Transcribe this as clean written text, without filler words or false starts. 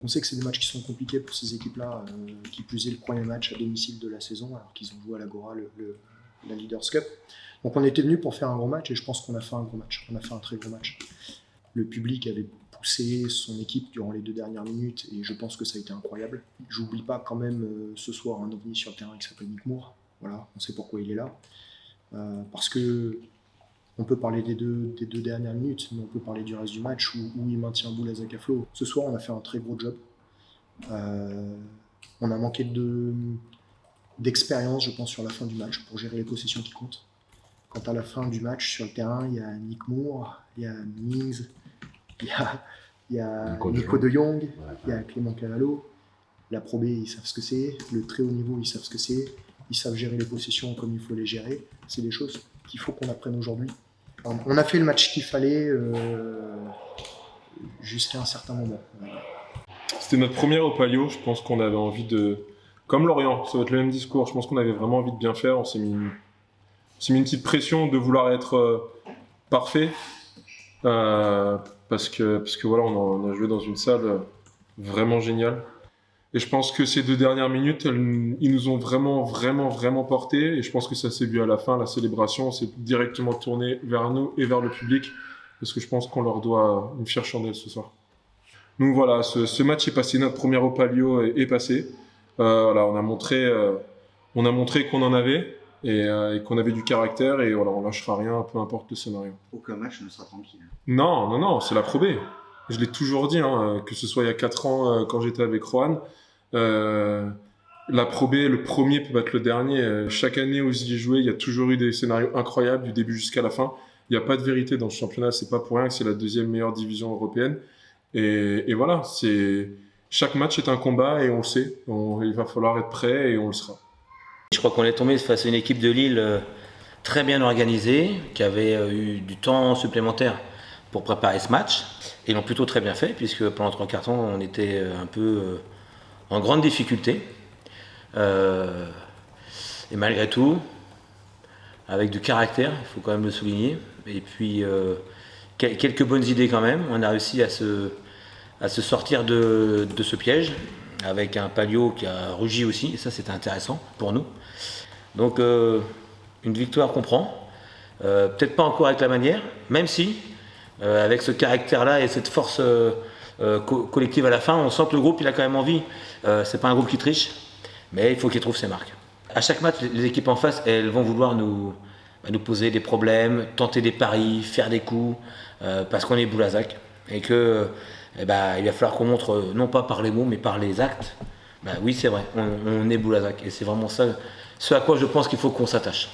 On sait que c'est des matchs qui sont compliqués pour ces équipes-là, qui plus est le premier match à domicile de la saison, alors qu'ils ont joué à l'Agora la Leaders Cup. Donc on était venu pour faire un gros match et je pense qu'on a fait un gros match. On a fait un très gros match. Le public avait poussé son équipe durant les 2 dernières minutes et je pense que ça a été incroyable. J'oublie pas quand même ce soir un ovni sur le terrain qui s'appelle Nick Moore. Voilà, on sait pourquoi il est là. Parce que on peut parler des deux dernières minutes, mais on peut parler du reste du match où il maintient Boulazak à flot. Ce soir, on a fait un très gros job. On a manqué d'expérience, je pense, sur la fin du match pour gérer les possessions qui comptent. Quand à la fin du match, sur le terrain, il y a Nick Moore, il y a Mings, il y a Nico de Jong, il y a Clément Cavallo. La Pro B, ils savent ce que c'est. Le très haut niveau, ils savent ce que c'est. Ils savent gérer les possessions comme il faut les gérer. C'est des choses qu'il faut qu'on apprenne aujourd'hui. On a fait le match qu'il fallait jusqu'à un certain moment. C'était notre première au Palio. Je pense qu'on avait envie de... Comme Lorient, ça va être le même discours. Je pense qu'on avait vraiment envie de bien faire. On s'est mis une petite pression de vouloir être parfait. Parce que voilà, on a joué dans une salle vraiment géniale. Et je pense que ces 2 dernières minutes, ils nous ont vraiment porté. Et je pense que ça s'est vu à la fin, la célébration. On s'est directement tourné vers nous et vers le public. Parce que je pense qu'on leur doit une fière chandelle ce soir. Donc voilà, ce match est passé. Notre première au Palio est passé. Voilà, on a montré qu'on en avait et qu'on avait du caractère. Et voilà, on lâchera rien, peu importe le scénario. Aucun match ne sera tranquille. Non, c'est la Pro B. Je l'ai toujours dit, que ce soit il y a 4 ans quand j'étais avec Rohan. La Pro B, le premier peut battre le dernier. Chaque année où j'y ai joué, il y a toujours eu des scénarios incroyables du début jusqu'à la fin. Il n'y a pas de vérité dans ce championnat, c'est pas pour rien que c'est la 2e meilleure division européenne. Et voilà, chaque match est un combat et on le sait. Il va falloir être prêt et on le sera. Je crois qu'on est tombé face à une équipe de Lille très bien organisée, qui avait eu du temps supplémentaire pour préparer ce match. Et ils l'ont plutôt très bien fait, puisque pendant 3 quarts temps, on était un peu en grande difficulté. Et malgré tout, avec du caractère, il faut quand même le souligner. Et puis, quelques bonnes idées quand même. On a réussi à se sortir de ce piège, avec un Palio qui a rugi aussi. Et ça, c'était intéressant pour nous. Donc, une victoire qu'on prend. Peut-être pas encore avec la manière, même si, avec ce caractère-là et cette force collective à la fin, on sent que le groupe il a quand même envie. C'est pas un groupe qui triche, mais il faut qu'il trouve ses marques. À chaque match, les équipes en face, elles vont vouloir nous poser des problèmes, tenter des paris, faire des coups, parce qu'on est Boulazak et que il va falloir qu'on montre, non pas par les mots, mais par les actes. Oui, c'est vrai, on est Boulazak et c'est vraiment ça, ce à quoi je pense qu'il faut qu'on s'attache.